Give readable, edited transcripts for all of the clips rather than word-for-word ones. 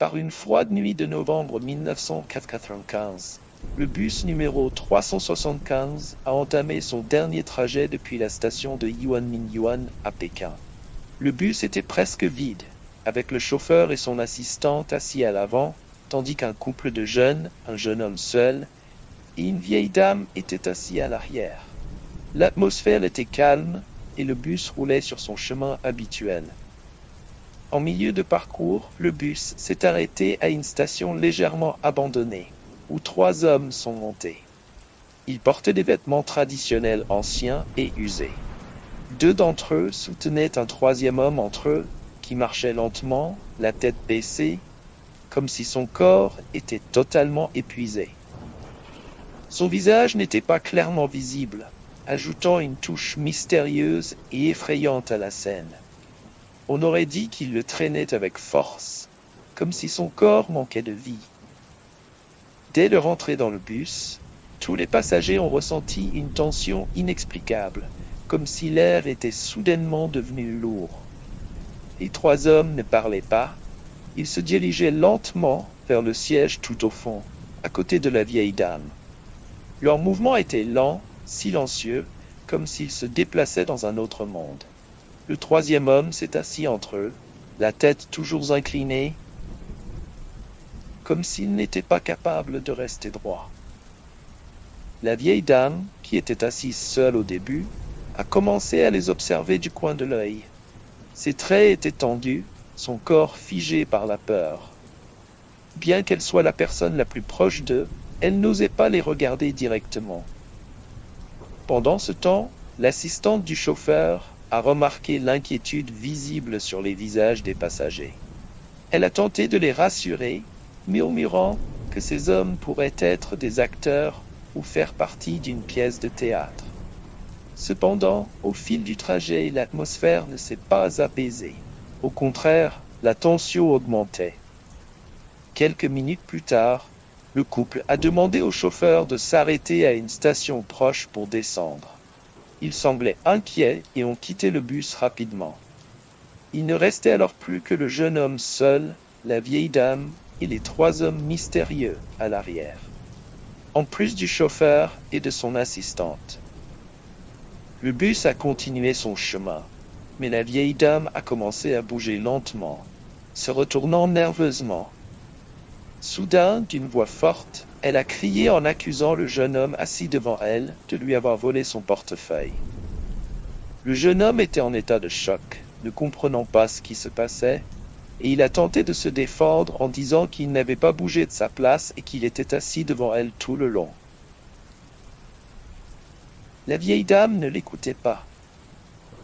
Par une froide nuit de novembre 1995, le bus numéro 375 a entamé son dernier trajet depuis la station de Yuanmingyuan à Pékin. Le bus était presque vide, avec le chauffeur et son assistante assis à l'avant, tandis qu'un couple de jeunes, un jeune homme seul, et une vieille dame étaient assis à l'arrière. L'atmosphère était calme et le bus roulait sur son chemin habituel. En milieu de parcours, le bus s'est arrêté à une station légèrement abandonnée, où 3 hommes sont montés. Ils portaient des vêtements traditionnels anciens et usés. 2 d'entre eux soutenaient un 3e homme entre eux, qui marchait lentement, la tête baissée, comme si son corps était totalement épuisé. Son visage n'était pas clairement visible, ajoutant une touche mystérieuse et effrayante à la scène. On aurait dit qu'il le traînait avec force, comme si son corps manquait de vie. Dès leur entrée dans le bus, tous les passagers ont ressenti une tension inexplicable, comme si l'air était soudainement devenu lourd. Les 3 hommes ne parlaient pas, ils se dirigeaient lentement vers le siège tout au fond, à côté de la vieille dame. Leur mouvement était lent, silencieux, comme s'ils se déplaçaient dans un autre monde. Le 3e homme s'est assis entre eux, la tête toujours inclinée, comme s'il n'était pas capable de rester droit. La vieille dame, qui était assise seule au début, a commencé à les observer du coin de l'œil. Ses traits étaient tendus, son corps figé par la peur. Bien qu'elle soit la personne la plus proche d'eux, elle n'osait pas les regarder directement. Pendant ce temps, l'assistante du chauffeur a remarqué l'inquiétude visible sur les visages des passagers. Elle a tenté de les rassurer, murmurant que ces hommes pourraient être des acteurs ou faire partie d'une pièce de théâtre. Cependant, au fil du trajet, l'atmosphère ne s'est pas apaisée. Au contraire, la tension augmentait. Quelques minutes plus tard, le couple a demandé au chauffeur de s'arrêter à une station proche pour descendre. Ils semblaient inquiets et ont quitté le bus rapidement. Il ne restait alors plus que le jeune homme seul, la vieille dame et les 3 hommes mystérieux à l'arrière, en plus du chauffeur et de son assistante. Le bus a continué son chemin, mais la vieille dame a commencé à bouger lentement, se retournant nerveusement. Soudain, d'une voix forte, elle a crié en accusant le jeune homme assis devant elle de lui avoir volé son portefeuille. Le jeune homme était en état de choc, ne comprenant pas ce qui se passait, et il a tenté de se défendre en disant qu'il n'avait pas bougé de sa place et qu'il était assis devant elle tout le long. La vieille dame ne l'écoutait pas.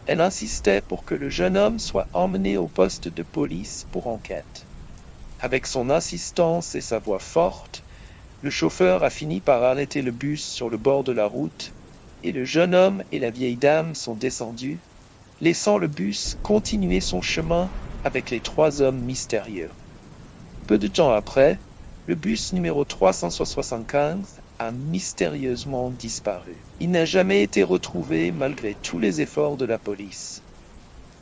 Elle insistait pour que le jeune homme soit emmené au poste de police pour enquête. Avec son insistance et sa voix forte, le chauffeur a fini par arrêter le bus sur le bord de la route et le jeune homme et la vieille dame sont descendus, laissant le bus continuer son chemin avec les 3 hommes mystérieux. Peu de temps après, le bus numéro 375 a mystérieusement disparu. Il n'a jamais été retrouvé malgré tous les efforts de la police.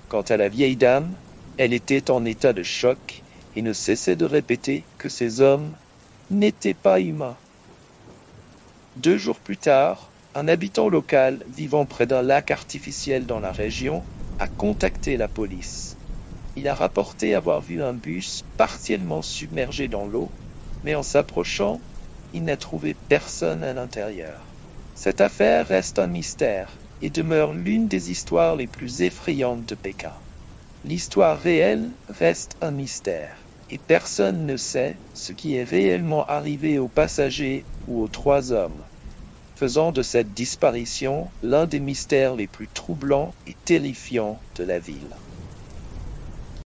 Quant à la vieille dame, elle était en état de choc et ne cessait de répéter que ces hommes n'étaient pas humains. 2 jours plus tard, un habitant local vivant près d'un lac artificiel dans la région a contacté la police. Il a rapporté avoir vu un bus partiellement submergé dans l'eau, mais en s'approchant, il n'a trouvé personne à l'intérieur. Cette affaire reste un mystère et demeure l'une des histoires les plus effrayantes de Pékin. L'histoire réelle reste un mystère, et personne ne sait ce qui est réellement arrivé aux passagers ou aux 3 hommes, faisant de cette disparition l'un des mystères les plus troublants et terrifiants de la ville.